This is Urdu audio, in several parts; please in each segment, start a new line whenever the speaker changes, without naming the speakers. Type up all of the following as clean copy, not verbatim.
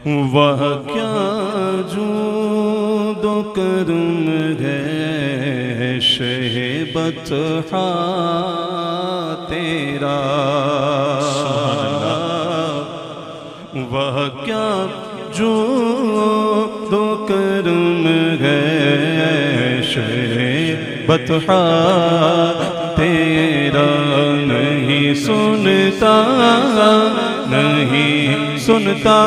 وہ کیا جود و کرم ہے شہ بطحا تیرا، وہ کیا جود و کرم ہے شہ بطحا تیرا، نہیں سنتا نہیں سنتا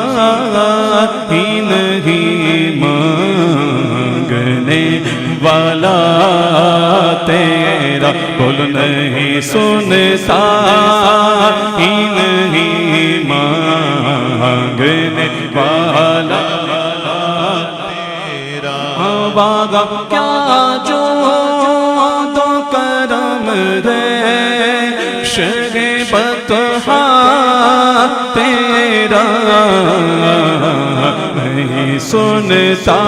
ہی نہیں مانگنے والا تیرا، بول نہیں سنتا ہی نہیں مانگنے والا تیرا، واگا کیا جو تو کرم دے شہ بطحا تیرا، نہیں سنتا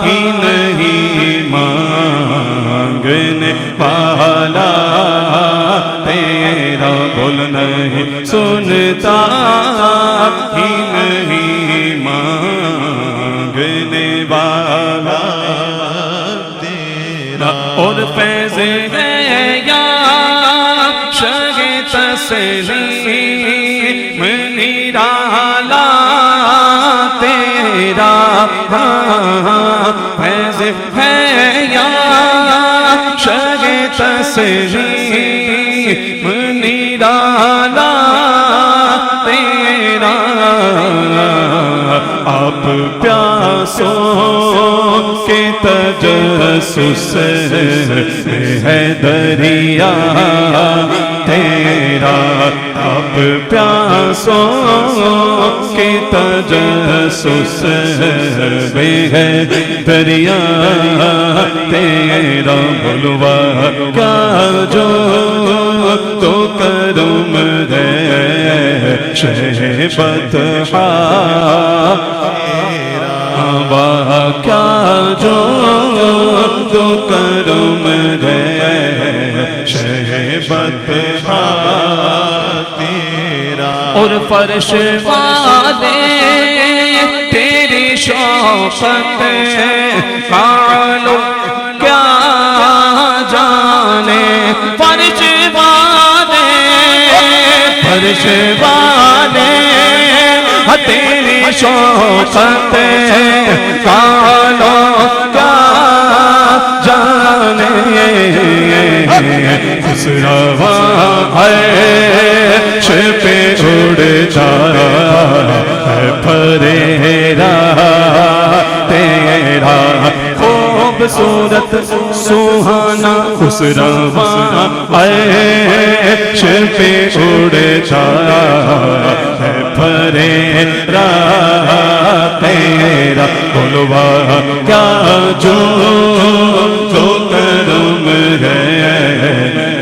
ہی نہیں مانگنے والا تیرا، بول نہیں سنتا ہی نہیں مانگنے والا تیرا، اور فیض ہے یا شہ تسلیم نرالا تیرا، فیض ہے یا شہ تسلیم نرالا تیرا، آپ پیاسوں کے تجسس ہے دریا تیرا، آپ پیاسوں کے تجسس ہے دریا تیرا، بلوا کیا جو تو کرم ہے شہ بطحا تیرا، واہ کیا جو تو کرم ہے شہ بطحا تیرا، اور فرش والے تیری شوقت معلوم کیا جانے، فرش والے تیری شوقت معلوم کیا جانے، خوش رواں عرش پہ اڑتا ہے پھریرا تیرا، خوبصورت سہانا خوش رواں عرش پہ اڑتا ہے پھریرا تیرا، بلوا کیا جو تو کرم ہے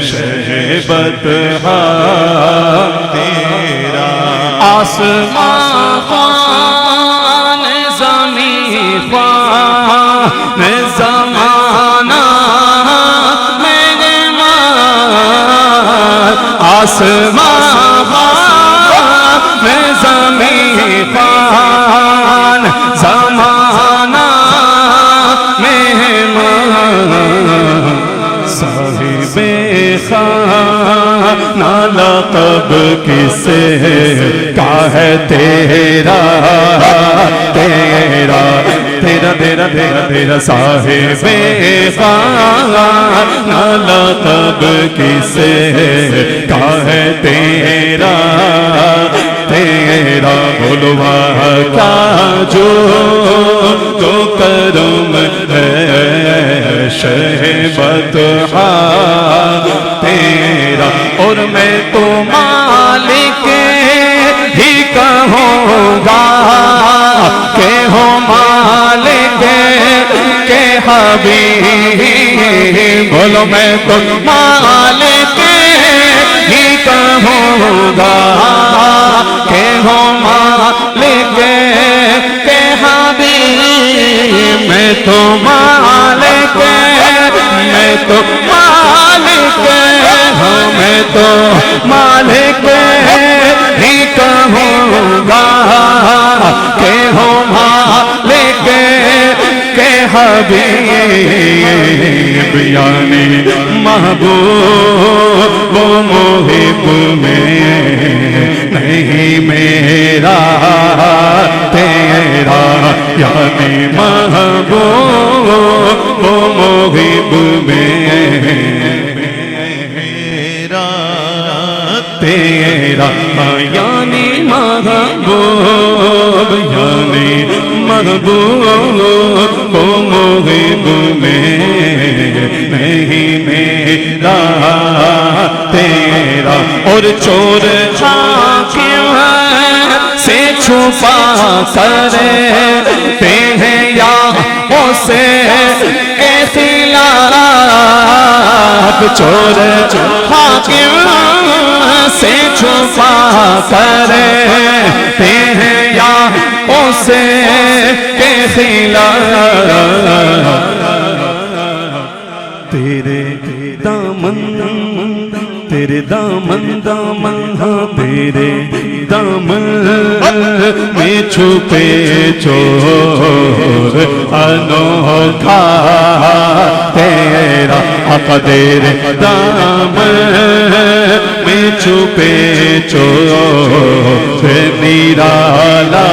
شہ بطحا تیرا، آسمان خوان زمین خوان زمانہ مہمان، آسمان خوان زمین خوان زمانہ مہمان، صاحب خانہ لقب کسے کا ہے تیرا تیرا تیرا تیرا تیرا تیرا، صاحب خانہ لقب کسے کا ہے تیرا تیرا، بلوا کیا جو تو کرم ہے شہ بطحا تیرا، اور میں تو مالک ہی کہوں گا کہ ہو مالک کے حبیب، بولو میں تو مالک ہی کہوں گا کہ ہو مالک کے حبیب، میں تو مالک میں تو مالک ہوں، میں تو مالک ہی کہوں گا حبیب یعنی محبوب و محب میں نہیں میرا تیرا یعنی محبوب و محب میں میرا تیرا یعنی محبوب یعنی محبوب و محب میں نہیں میرا تیرا اور چور حاکم سے چھپا کرتے ہیں یا اسے کے خلاف چور حاکم سے چھپا کرتے ہیں یا اسے کے خلاف تیرے دامن دامن ہاں تیرے دامن میں چھپے چور انوکھا تیرا آقا تیرے دامن میں چھپے چور نرالا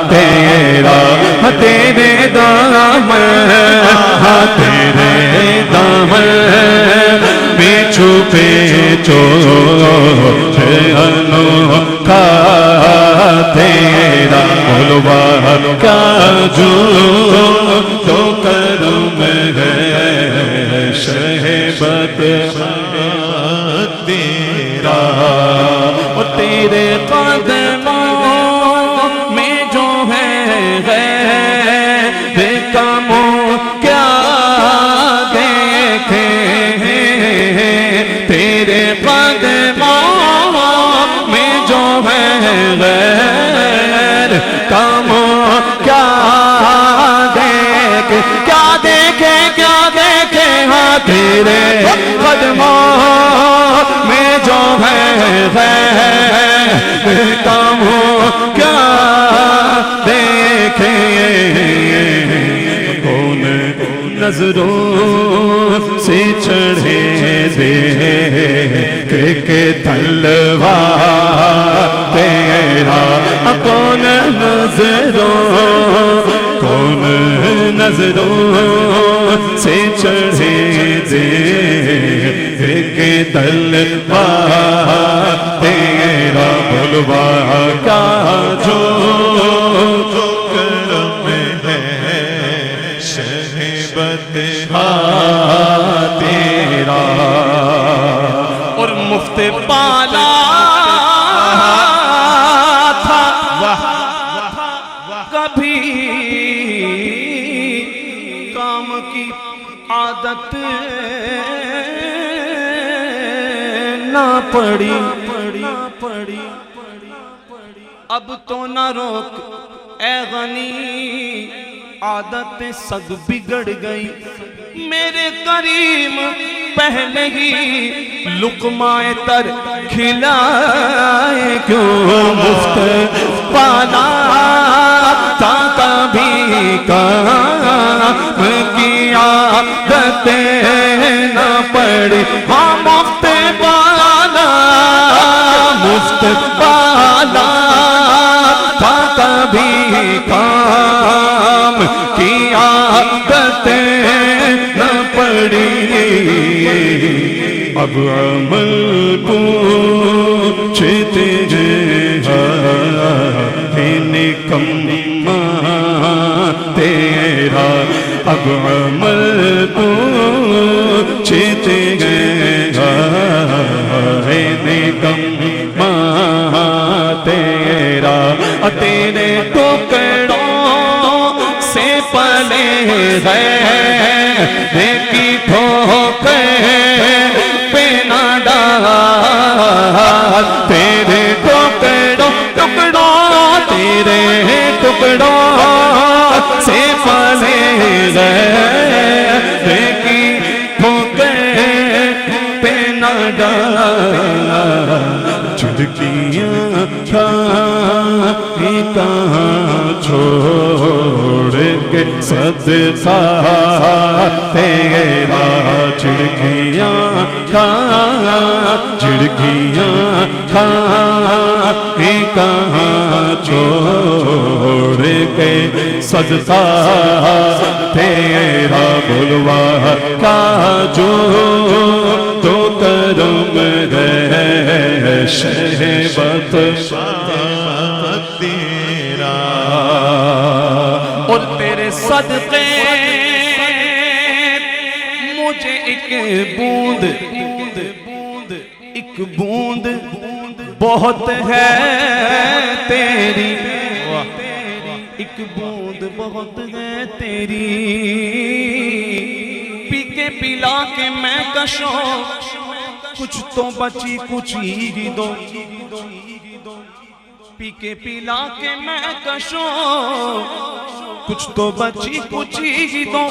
تیرا تیرے دامن ہاں تیرے دامن میں چھپے چور انوکھا تیرا بولوا کا جو تو کرم ہے شہبت تیرا اور تیرے قدموں میں جو ہے کاموں کیا دیکھے تیرے قدموں میں جو ہے غیر کاموں کیا دیکھے کیا دیکھے ہاں تیرے قدموں میں جو ہے غیر کاموں کیا دیکھے کون نظروں سے چڑھے دے کہ تلوار تیرا کون نظروں سے چڑھے دے کہ تلوار تیرا بلوا کا جو کرم ہے شہبت تیرا اور مفت پالا تھا کبھی کام کی عادت نہ پڑی اب تو نہ روک اے غنی عادت سب بگڑ گئی میرے کریم پہلے ہی لقمہ تر کھلائے کیوں مفت پالا تھا کبھی کام کی عادت نہ پڑی ہاں مفت پالا تھا کبھی کام کی عادت نہ پڑی اب عمل پوچھتے ہیں نکما تیرا اب عمل پوچھتے ہیں نکما تیرا تیرے ٹکڑوں سے پلے ہیں کی ٹھوکر پہ نہ ڈال تیرے ٹکڑوں تیرے ٹکڑوں سے پلے ہیں کی ٹھوکر پہ نہ ڈال چھڑکیاں کہاں چھوڑ کے صدقہ تیرا جھڑکیاں کہاں چھوڑ کے صدقہ تیرا بلوا کا جو تو کرم ہے شہبت تیرا
اور تیرے صدقے مجھے ایک بوند بہت ہے تیری، ایک بوند بہت ہے تیری، پی کے پلا کے میں کشو، کچھ تو بچی کچھ ہی دو، پی کے پلا کے میں کشو، کچھ تو بچی کچھ ہی دو،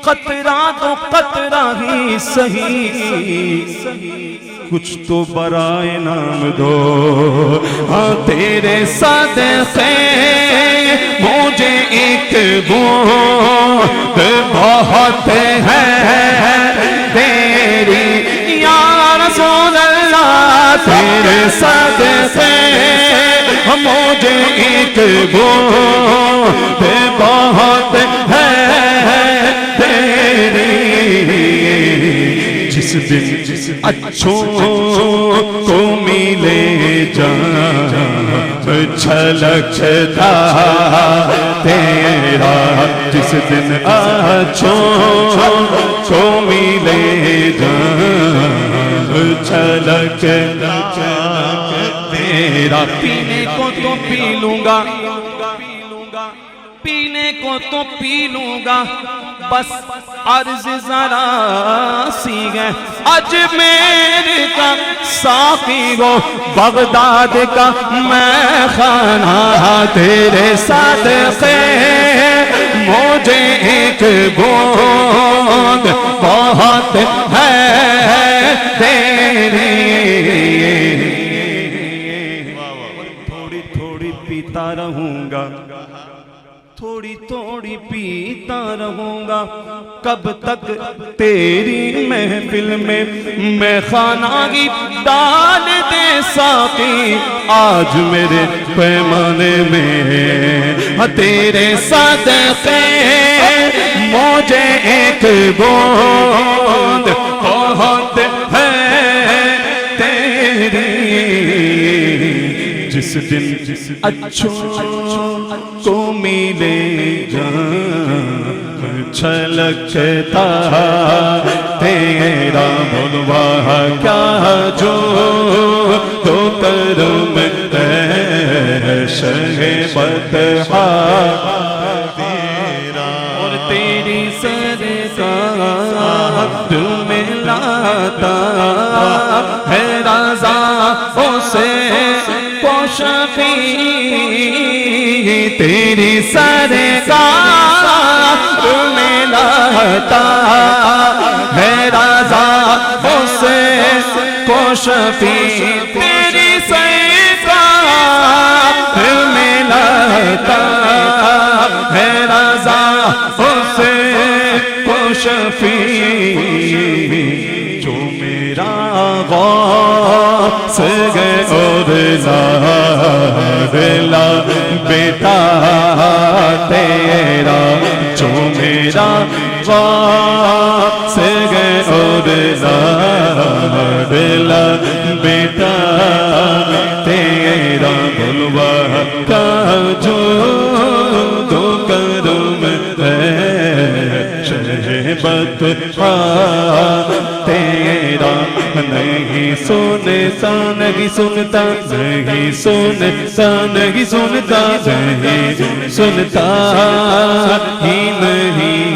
قطرہ تو قطرہ ہی صحیح، کچھ تو برائے نام دو، ہاں تیرے صدقے مجھے ایک بوند بہت ہے تیری یا رسول اللہ، تیرے صدقے مجھے ایک بوند بہت ہے جس دن اچھوں کو ملے جان چھلکتا تیرا، جس دن اچھوں کو ملے جان چھلکتا تیرا، پینے کو تو پی لوں گا، پینے کو تو پی لوں گا، بس عرض ذرا سی ہے، اجمیر کا ساقی ہو بغداد کا میں خانہ، تیرے صدقے مجھے ایک بوند بہت ہے تیری، تھوڑی تھوڑی پیتا رہوں گا، تھوڑی تھوڑی پیتا رہوں گا، کب تک تیری محفل میں خانہ کی ڈال دے ساقی، آج میرے پیمانے میں تیرے صدقے مجھے ایک بوند بہت ہے تیری، جس دن اچھوں کو ملے جان چھلکتا تیرا، بلوا کیا جو تو کرم ہے شہبت تیرا، اور تیری سرکار میں لاتا ہے رضا اسے شفیع، تیری سرکار میں لاتا ہے رضا اسے کو شفیع، تیری سرکار میں لاتا ہے رضا اسے کو شفیع، جو میرا غوث گئے اور لا بیٹا تیرا، جو میرا غوث گئے اور لا بیٹا تیرا، بلوا کا جو تو کرم ہے شہبت تیرا، نہیں سنتا نہیں سنتا نہیں سنتا نہیں سنتا نہیں سنتا ہی نہیں